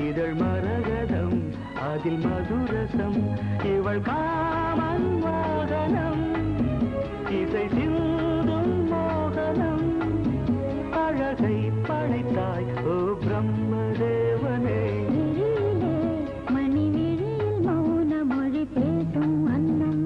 இதழ் மரகதம் அதில் மதுரசம் இவள் காமன் மோகனம் இசை சிந்தும் மோகனம் அழகை படைத்தாய் ஓ பிரம்மதேவனே மணிவிழியில் மௌன மொழி பேசும் அன்னம்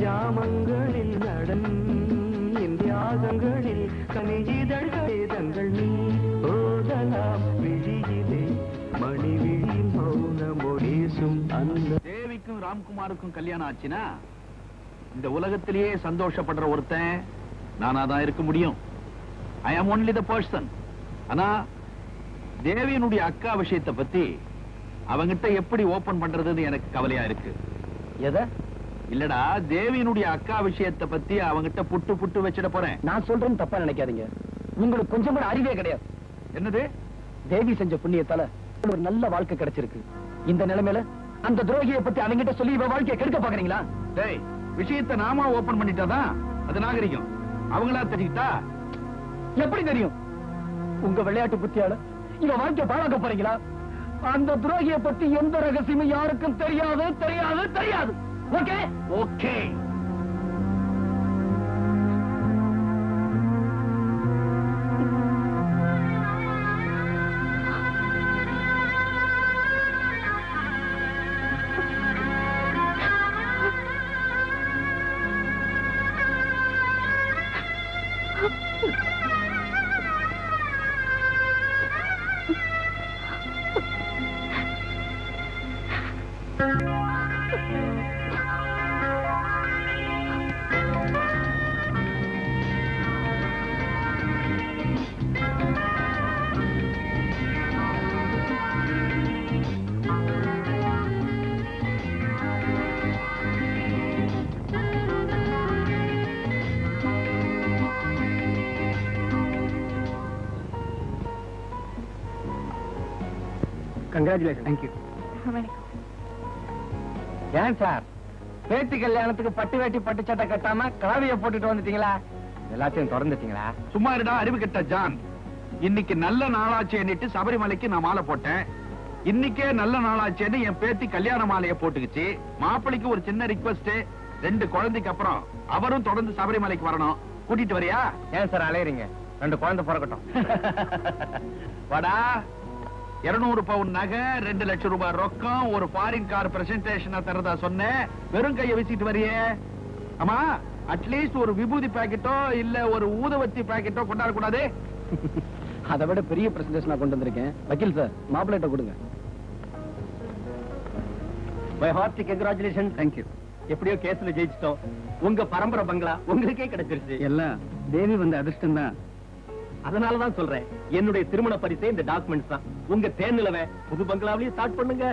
ஜாமங்களில் நடன் இந்தியாசங்களில் கனிஜிதழ்கள் நீ ஓதலாம் விழியிலே மணி விழியில் மௌன மொழிசும் அந்த தேவிக்கும் ராம்குமாருக்கும் கல்யாணம் ஆச்சுன்னா இந்த உலகத்திலேயே சந்தோஷப்படுற ஒருத்தன் நானாதான் இருக்க முடியும். ஐ ஆம் ஒன்லி த பர்சன். ஆனா தேவியினுடைய அக்கா விஷயத்தை பத்தி அவங்கிட்ட எப்படி ஓபன் பண்றதுன்னு எனக்கு கவலையா இருக்கு. எதை இல்லடா, தேவியினுடைய அக்கா விஷயத்தை பத்தி அவங்கிட்ட புட்டு புட்டு வச்சிட போறேன். நான் சொல்றேன்னு தப்பா நினைக்காதீங்க. உங்களுக்கு கொஞ்சம் கூட அறிவே கிடையாது. என்னது? தேவி செஞ்ச புண்ணியத்தால ஒரு நல்ல வாழ்க்கை கிடைச்சிருக்கு. இந்த நிலைமையில அந்த துரோகியை பத்தி அவங்கிட்ட சொல்லி இவ வாழ்க்கையை கெடுக்க பாக்குறீங்களா? டேய், விஷயத்தை நாம ஓபன் பண்ணிட்டாதான் அது நாகரிகம். அவங்களா தெரிஞ்சுக்கிட்டா எப்படி தெரியும்? உங்க விளையாட்டு புத்தியால இவ வாழ்க்கையை பாழாக்க போறீங்களா? அந்த துரோகியை பத்தி எந்த ரகசியமும் யாருக்கும் தெரியாது தெரியாது தெரியாது. Okay okay. கங்க்ராச்சுலேஷன். தேங்க்யூ. ஏன் சார் பேத்தி கல்யாணத்துக்கு பட்டு வேட்டி பட்டு சட்டை கட்டாம கலவைய போட்டுட்டு வந்துட்டீங்களா? எல்லாத்தையும் திறந்துட்டீங்களா? சும்மா இருடா அறிவு கெட்ட ஜான். இன்னைக்கு நல்ல நாளாச்சேன்னுட்டு சபரிமலைக்கு நான் மாலை போட்டேன். இன்னைக்கே நல்ல நாளாச்சேன்னு என் பேத்தி கல்யாண மாலையை போட்டுக்குச்சு. மாப்பிளைக்கு ஒரு சின்ன ரிக்வெஸ்ட், 2 குழந்தைக்கு அப்புறம் அவரும் தொடர்ந்து சபரிமலைக்கு வரணும். கூட்டிட்டு வரியா? ஏன் சார் அலையறீங்க? 2 குழந்தை பிறக்கட்டும். வாடா. 200 பவுன் நகை, 2 லட்சம் ரூபாய் ரொக்கம், ஒரு ஃபாரின் கார் பிரசன்டேஷன் தரதா சொன்னேன். வெறும் கையை வீசிட்டு வரியே. ஆமா, அட்லீஸ்ட் ஒரு விபூதி பாக்கெட்டோ இல்ல ஒரு ஊதுவத்தி பாக்கெட்டோ கொண்டாட கூடாது? அதை விட பெரிய பிரசன்டேஷனா கொண்டு வந்திருக்கேன். வக்கீல் சார், மாப்பிள்ளைட்ட கொடுங்க. My hearty congratulation. தேங்க்யூ. எப்படியோ கேஸ்ல ஜெயிச்சிட்டோம். உங்க பரம்பரை பங்களா உங்களுக்கே கிடைச்சிருச்சு. எல்லாம் தேவி வந்த அதிர்ஷ்டம் தான். அதனாலதான் சொல்றேன், என்னுடைய திருமண பரிசே இந்த டாக்குமெண்ட்ஸ் தான். உங்க தேர்நிலவை புது பங்களாவிலேயே ஸ்டார்ட் பண்ணுங்க.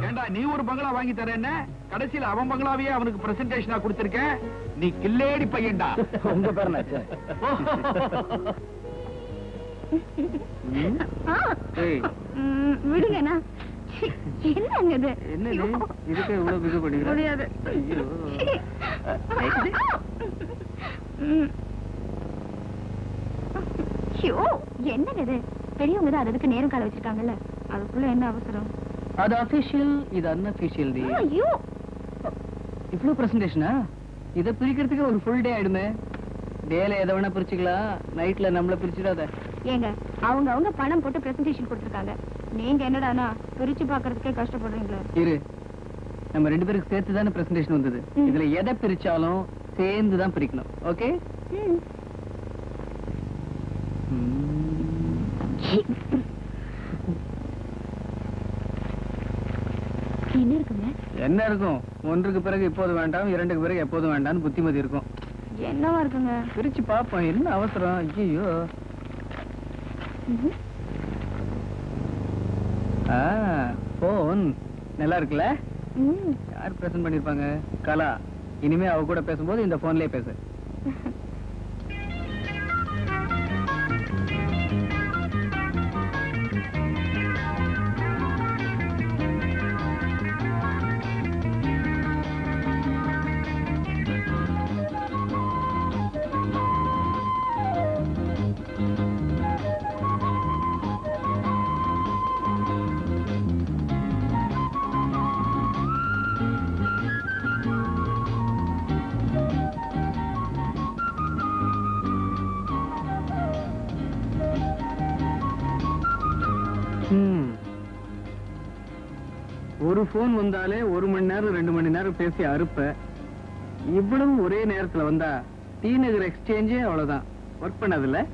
ஏண்டா, நீ ஒரு பங்களா வாங்கி தரேன்னு கடைசியில அவன் பங்களாவையே அவனுக்கு பிரசன்டேஷனா கொடுத்திருக்க. நீ கில்லேடி பையன்டா. உங்க பேர் விடுங்கண்ணா. என்னங்க இது? என்னது இதுக்கு இவ்வளவு பிகு பண்ணிக்கிற? முடியாது. ஐயோ. ஐயோ, என்னங்க இது? பெரியவங்க தான் அதுக்கு நேரம் கால வச்சிருக்காங்கல்ல, அதுக்குள்ள என்ன அவசரம்? அது அபிஷியல், இது அன்அபிஷியல் டி. ஐயோ, இவ்ளோ பிரசன்டேஷனா? இத பிரிக்கிறதுக்கு ஒரு ஃபுல் டே ஆயிடுமே. டேல எதை வேணா பிரிச்சுக்கலாம், நைட்ல நம்மள பிரிச்சிடாத. ஏங்க அவங்க பணம் போட்டு பிரசன்டேஷன் கொடுத்துருக்காங்க, நீங்க என்னடானா பிரிச்சு பாக்குறதுக்கே கஷ்டப்படுறீங்களே. இரு, நம்ம ரெண்டு பேருக்கு சேர்த்து தானே பிரசன்டேஷன் வந்தது. இதுல எதை பிரிச்சாலும் சேர்ந்து தான் பிரிக்கணும். ஓகே? என்ன இருக்குங்க? என்ன இருக்கும்? ஒன்றுக்கு பிறகு இப்போது வேண்டாம், இரண்டுக்கு பிறகு எப்போதும் வேண்டாம்னு புத்திமதி இருக்கும். என்னவா இருக்குங்க? பிரிச்சு பாப்போம், என்ன அவசரம்? ஐயோ. போன் நல்லா இருக்குல்ல? யார் பிரசன்ட் பண்ணிருப்பாங்க? கலா. இனிமே அவ கூட பேசும்போது இந்த போன்லயே பேசு. ஒரு போன் வந்தாலே 1 மணி நேரம் 2 மணி நேரம் பேசி அறுப்ப. இவ்வளவு ஒரே நேரத்துல வந்தா டி நகர் எக்ஸ்சேஞ்சே அவ்வளவுதான். ஒர்க் பண்ணதில்ல?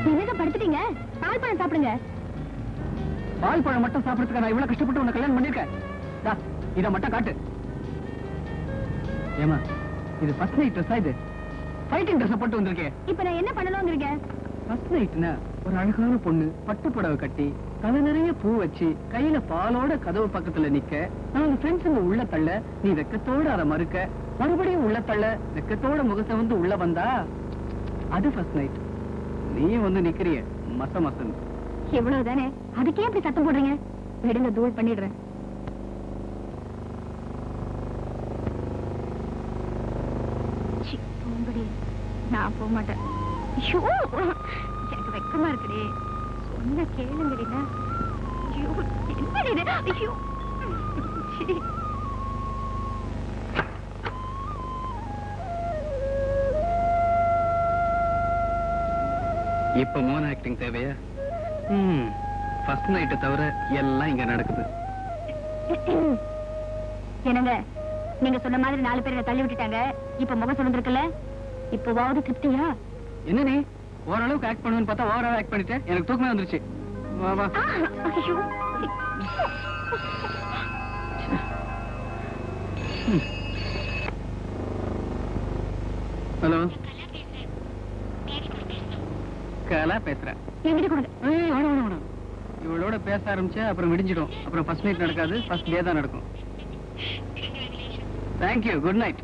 என்னங்க படுத்துட்டீங்க? பால் பழம் சாப்பிடுங்க. பால் பழம் மட்டும் சாப்பிடறதுக்கு நான் இவ்வளவு கஷ்டப்பட்டு உன்னை கல்யாணம் பண்ணிருக்கேன். இத மட்டும் காட்டு. ஏமா, இது ஃபர்ஸ்ட் நைட் ட்ரெஸ்ஸா? இது ஃபைட்டிங் ட்ரெஸ் போட்டு வந்திருக்கேன். இப்ப நான் என்ன பண்ணணும்ங்கறீங்க? ஃபர்ஸ்ட் நைட்னா ஒரு அழகான பொண்ணு பட்டு புடவை கட்டி தலை நிறைய பூ வச்சு கையில பாலோட கதவு பக்கத்துல நிக்க, நாங்க ஃப்ரெண்ட்ஸுங்க உள்ள தள்ள, நீ வெக்கத்தோட அதை மறுக்க, மறுபடியும் உள்ள தள்ள, வெக்கத்தோட முகத்தை வந்து உள்ள வந்தா அது ஃபர்ஸ்ட் நைட். நீ வந்து நிக்கிறிய மச மசன். எவ்வளவுதானே, அதுக்கே அப்படி சத்தம் போடுறீங்க? விடுங்க, தூள் பண்ணிடுறேன். நான் போக மாட்டேன். எனக்கு வெக்கமா இருக்குடே. சொன்ன கேளுங்கடா. ஐயோ, என்னடா இது? ஐயோ. இப்ப மோன ஆக்டிங் தேவையா? ஃபர்ஸ்ட் நைட்டை தவிர எல்லாம் இங்க நடக்குது. என்னங்க, நீங்க சொன்ன மாதிரி 4 பேரை தள்ளி விட்டுட்டாங்க. இப்ப முகம் சொல்லிருக்குல்ல, இப்போவாவது திருப்தியா? என்ன நீ ஓரளவுக்கு ஆக்ட் பண்ணுவேன்னு பார்த்தா ஓவரா ஆக்ட் பண்ணிட்டேன். எனக்கு தூக்கமே வந்துருச்சு. வா வா. ஐயோ. ஹலோ, கலா பேசுறேன். என்கிட்ட கொடுங்க. இவளோட பேச ஆரம்பிச்சா அப்புறம் விடிஞ்சிடும். அப்புறம் ஃபர்ஸ்ட் நைட் நடக்காது, ஃபர்ஸ்ட் டே தான் நடக்கும். Thank you, good night.